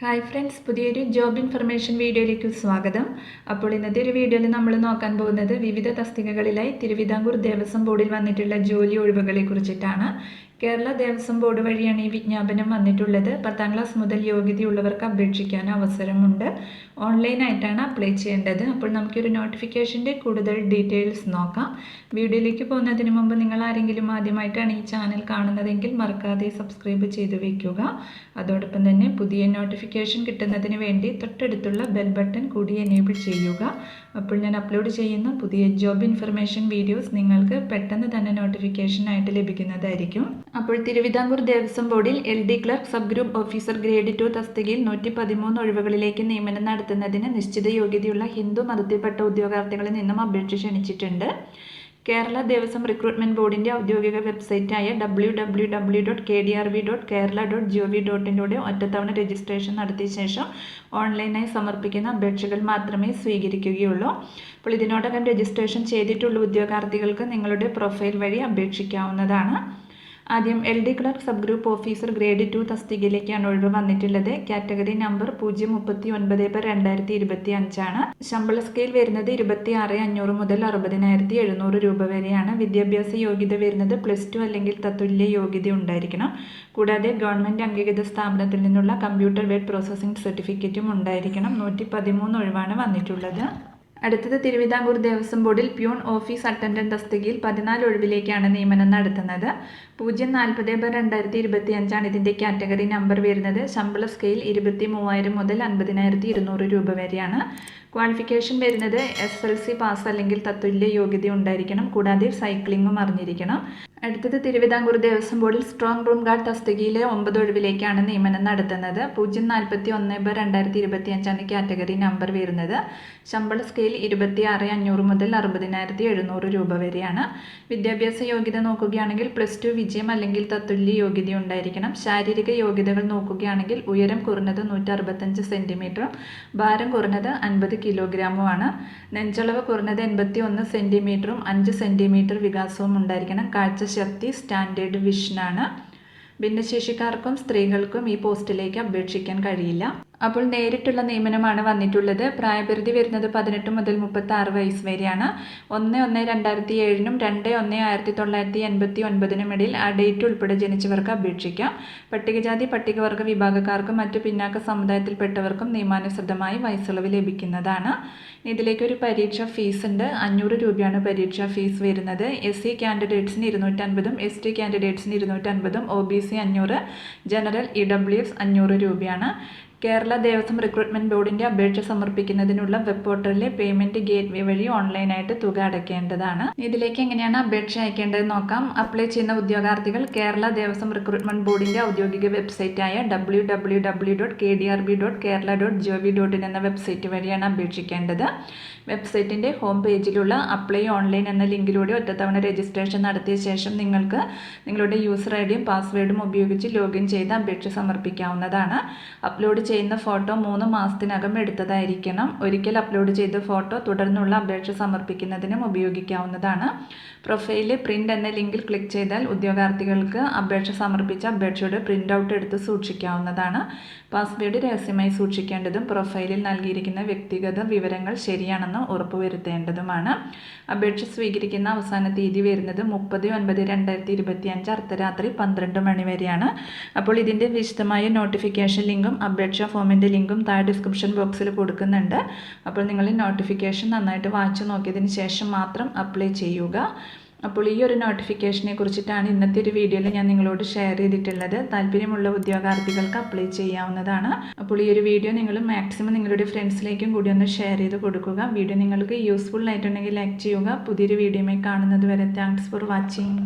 Hi friends, പുതിയൊരു job information വീഡിയോയിലേക്ക് സ്വാഗതം. അപ്പോൾ ഇന്നത്തെ ഒരു വീഡിയോയിൽ നമ്മൾ നോക്കാൻ പോകുന്നത് വിവിധ തസ്തികകളിലായി തിരുവിതാംകൂർ ദേവസ്വം ബോർഡിൽ വന്നിട്ടുള്ള ജോലി ഒഴിവുകളെ കുറിച്ചിട്ടാണ്. കേരള ദേവസ്വം ബോർഡ് വഴിയാണ് ഈ വിജ്ഞാപനം വന്നിട്ടുള്ളത്. 10ാം ക്ലാസ് മുതൽ യോഗ്യതയുള്ളവർക്ക് അപേക്ഷിക്കാൻ അവസരമുണ്ട്. ഓൺലൈനായിട്ടാണ് അപ്ലൈ ചെയ്യേണ്ടത്. അപ്പോൾ നമുക്കൊരു നോട്ടിഫിക്കേഷൻ്റെ കൂടുതൽ ഡീറ്റെയിൽസ് നോക്കാം. വീഡിയോയിലേക്ക് പോകുന്നതിന് മുമ്പ് നിങ്ങൾ ആരെങ്കിലും ആദ്യമായിട്ടാണ് ഈ ചാനൽ കാണുന്നതെങ്കിൽ മറക്കാതെ സബ്സ്ക്രൈബ് ചെയ്ത് വയ്ക്കുക. അതോടൊപ്പം തന്നെ പുതിയ നോട്ടിഫിക്കേഷൻ കിട്ടുന്നതിന് വേണ്ടി തൊട്ടടുത്തുള്ള ബെൽ ബട്ടൺ കൂടി എനേബിൾ ചെയ്യുക. അപ്പോൾ ഞാൻ അപ്ലോഡ് ചെയ്യുന്ന പുതിയ ജോബ് ഇൻഫർമേഷൻ വീഡിയോസ് നിങ്ങൾക്ക് പെട്ടെന്ന് തന്നെ നോട്ടിഫിക്കേഷനായിട്ട് ലഭിക്കുന്നതായിരിക്കും. അപ്പോൾ തിരുവിതാംകൂർ ദേവസ്വം ബോർഡിൽ LD clerk sub group officer grade 2 തസ്തികയിൽ 113 ഒഴിവുകളിലേക്ക് നിയമനം നടത്തുന്നതിന് നിശ്ചിത യോഗ്യതയുള്ള ഹിന്ദു മതത്തിൽപ്പെട്ട ഉദ്യോഗാർത്ഥികളിൽ നിന്നും അപേക്ഷ ക്ഷണിച്ചിട്ടുണ്ട്. കേരള ദേവസ്വം റിക്രൂട്ട്മെന്റ് ബോർഡിന്റെ ഔദ്യോഗിക വെബ്സൈറ്റായ www.kdrv.kerala.gov.in ഒറ്റത്തവണ രജിസ്ട്രേഷൻ നടത്തിയ ശേഷം ഓൺലൈനായി സമർപ്പിക്കുന്ന അപേക്ഷകൾ മാത്രമേ സ്വീകരിക്കുകയുള്ളൂ. അപ്പോൾ ഇതിനോടകം രജിസ്ട്രേഷൻ ചെയ്തിട്ടുള്ള ഉദ്യോഗാർത്ഥികൾക്ക് നിങ്ങളുടെ പ്രൊഫൈൽ വഴി അപേക്ഷിക്കാവുന്നതാണ്. ആദ്യം LD clerk sub group officer grade 2 തസ്തികയിലേക്കാണ് ഒഴിവ് വന്നിട്ടുള്ളത്. കാറ്റഗറി നമ്പർ 039/2025 ആണ്. ശമ്പള സ്കെയിൽ വരുന്നത് 26,500 മുതൽ 60,700 രൂപ വരെയാണ്. വിദ്യാഭ്യാസ യോഗ്യത വരുന്നത് +2 അല്ലെങ്കിൽ തത്തുല്യ യോഗ്യത ഉണ്ടായിരിക്കണം. കൂടാതെ ഗവൺമെൻറ് അംഗീകൃത സ്ഥാപനത്തിൽ നിന്നുള്ള കമ്പ്യൂട്ടർ വേഡ് പ്രോസസ്സിംഗ് സർട്ടിഫിക്കറ്റും ഉണ്ടായിരിക്കണം. 113 ഒഴിവാണ് വന്നിട്ടുള്ളത്. അടുത്തത് തിരുവിതാംകൂർ ദേവസ്വം ബോർഡിൽ പ്യൂൺ ഓഫീസ് അറ്റൻഡന്റ് തസ്തികയിൽ 14 ഒഴിവിലേക്കാണ് നിയമനം നടത്തുന്നത്. 040/2025 ആണ് ഇതിൻ്റെ കാറ്റഗറി നമ്പർ വരുന്നത്. ശമ്പള സ്കെയിൽ 23,000 മുതൽ 50,200 രൂപ വരെയാണ്. ക്വാളിഫിക്കേഷൻ വരുന്നത് SLC പാസ് അല്ലെങ്കിൽ തത്തുല്യ യോഗ്യത ഉണ്ടായിരിക്കണം. കൂടാതെ സൈക്ലിങ്ങും അറിഞ്ഞിരിക്കണം. അടുത്തത് തിരുവിതാംകൂർ ദേവസ്വം ബോർഡിൽ സ്ട്രോങ് റൂം ഗാർഡ് തസ്തികയിലെ 9 ഒഴിവിലേക്കാണ് നിയമനം നടത്തുന്നത്. 041/2025 ആണ് കാറ്റഗറി നമ്പർ വരുന്നത്. ശമ്പള സ്കെയിൽ 26,500 മുതൽ 60,700 രൂപ വരെയാണ്. വിദ്യാഭ്യാസ യോഗ്യത നോക്കുകയാണെങ്കിൽ +2 വിജയം അല്ലെങ്കിൽ തത്തുല്യ യോഗ്യത ഉണ്ടായിരിക്കണം. ശാരീരിക യോഗ്യതകൾ നോക്കുകയാണെങ്കിൽ ഉയരം കുറഞ്ഞത് 165 സെൻറ്റിമീറ്ററും ഭാരം കുറഞ്ഞത് 50 കിലോഗ്രാമുമാണ്. നെഞ്ചളവ് കുറഞ്ഞത് 81 സെൻറ്റിമീറ്ററും 5 സെൻറ്റിമീറ്റർ വികാസവും ഉണ്ടായിരിക്കണം. കാഴ്ചശക്തി സ്റ്റാൻഡേർഡ് വിഷനാണ്. ഭിന്നശേഷിക്കാർക്കും സ്ത്രീകൾക്കും ഈ പോസ്റ്റിലേക്ക് അപേക്ഷിക്കാൻ കഴിയില്ല. അപ്പോൾ നേരിട്ടുള്ള നിയമനമാണ് വന്നിട്ടുള്ളത്. പ്രായപരിധി വരുന്നത് 18 മുതൽ 36 വയസ്സ് വരെയാണ്. 1/1/2007 2/1/1989 ഇടയിൽ ആ ഡേറ്റ് ഉൾപ്പെടെ ജനിച്ചവർക്ക് അപേക്ഷിക്കാം. പട്ടികജാതി പട്ടികവർഗ വിഭാഗക്കാർക്കും മറ്റു പിന്നാക്ക സമുദായത്തിൽപ്പെട്ടവർക്കും നിയമാനുസൃതമായി വയസ്സിളവ് ലഭിക്കുന്നതാണ്. ഇതിലേക്കൊരു പരീക്ഷാ ഫീസ് ഉണ്ട്. 500 രൂപയാണ് പരീക്ഷാ ഫീസ് വരുന്നത്. SC കാൻഡിഡേറ്റ്സിന് 250, ST കാൻഡിഡേറ്റ്സിന് 250, OBC 500, general EWS 500 രൂപയാണ്. കേരള ദേവസ്വം റിക്രൂട്ട്മെന്റ് ബോർഡിന്റെ അപേക്ഷ സമർപ്പിക്കുന്നതിനുള്ള വെബ് പോർട്ടലിലെ പേയ്മെന്റ് ഗേറ്റ്വേ വഴി ഓൺലൈനായിട്ട് തുക അടയ്ക്കേണ്ടതാണ്. ഇതിലേക്ക് എങ്ങനെയാണ് അപേക്ഷ അയക്കേണ്ടത് നോക്കാം. അപ്ലൈ ചെയ്യുന്ന ഉദ്യോഗാർത്ഥികൾ കേരള ദേവസ്വം റിക്രൂട്ട്മെന്റ് ബോർഡിന്റെ ഔദ്യോഗിക വെബ്സൈറ്റായ www.kdrv.kerala.gov.in എന്ന വെബ്സൈറ്റ് വഴിയാണ് അപേക്ഷിക്കേണ്ടത്. വെബ്സൈറ്റിന്റെ ഹോം പേജിലുള്ള അപ്ലൈ ഓൺലൈൻ എന്ന ലിങ്കിലൂടെ ഒറ്റത്തവണ രജിസ്ട്രേഷൻ നടത്തിയ ശേഷം നിങ്ങൾക്ക് നിങ്ങളുടെ യൂസർ ഐഡിയും പാസ്വേഡും ഉപയോഗിച്ച് ലോഗിൻ ചെയ്ത് അപേക്ഷ സമർപ്പിക്കാവുന്നതാണ്. അപ്ലോഡ് ചെയ്യുന്ന ഫോട്ടോ 3 മാസത്തിനകം എടുത്തതായിരിക്കണം. ഒരിക്കൽ അപ്ലോഡ് ചെയ്ത ഫോട്ടോ തുടർന്നുള്ള അപേക്ഷ സമർപ്പിക്കുന്നതിനും ഉപയോഗിക്കാവുന്നതാണ്. പ്രൊഫൈലിൽ പ്രിന്റ് എന്ന ലിങ്കിൽ ക്ലിക്ക് ചെയ്താൽ ഉദ്യോഗാർത്ഥികൾക്ക് അപേക്ഷ സമർപ്പിച്ച അപേക്ഷയുടെ പ്രിന്റ് ഔട്ട് എടുത്ത് സൂക്ഷിക്കാവുന്നതാണ്. പാസ്വേഡ് രഹസ്യമായി സൂക്ഷിക്കേണ്ടതും പ്രൊഫൈലിൽ നൽകിയിരിക്കുന്ന വ്യക്തിഗത വിവരങ്ങൾ ശരിയാണെന്ന് ഉറപ്പുവരുത്തേണ്ടതുമാണ്. അപേക്ഷ സ്വീകരിക്കുന്ന അവസാന തീയതി വരുന്നത് 30/9/2025 അർദ്ധരാത്രി 12 മണി വരെയാണ്. അപ്പോൾ ഇതിൻ്റെ വിശദമായ നോട്ടിഫിക്കേഷൻ ലിങ്കും അപേക്ഷാ ഫോമിൻ്റെ ലിങ്കും താഴെ ഡിസ്ക്രിപ്ഷൻ ബോക്സിൽ കൊടുക്കുന്നുണ്ട്. അപ്പോൾ നിങ്ങൾ നോട്ടിഫിക്കേഷൻ നന്നായിട്ട് വായിച്ചു നോക്കിയതിന് ശേഷം മാത്രം അപ്ലൈ ചെയ്യുക. അപ്പോൾ ഈ ഒരു നോട്ടിഫിക്കേഷനെ കുറിച്ചിട്ടാണ് ഇന്നത്തെ ഒരു വീഡിയോയിൽ ഞാൻ നിങ്ങളോട് ഷെയർ ചെയ്തിട്ടുള്ളത്. താല്പര്യമുള്ള ഉദ്യോഗാർത്ഥികൾക്ക് അപ്ലൈ ചെയ്യാവുന്നതാണ്. അപ്പോൾ ഈ ഒരു വീഡിയോ നിങ്ങൾ മാക്സിമം നിങ്ങളുടെ ഫ്രണ്ട്സിലേക്കും കൂടി ഒന്ന് ഷെയർ ചെയ്ത് കൊടുക്കുക. വീഡിയോ നിങ്ങൾക്ക് യൂസ്ഫുൾ ആയിട്ടുണ്ടെങ്കിൽ ലൈക്ക് ചെയ്യുക. പുതിയൊരു വീഡിയോയുമായി കാണുന്നത് വരെ താങ്ക്സ് ഫോർ വാച്ചിങ്.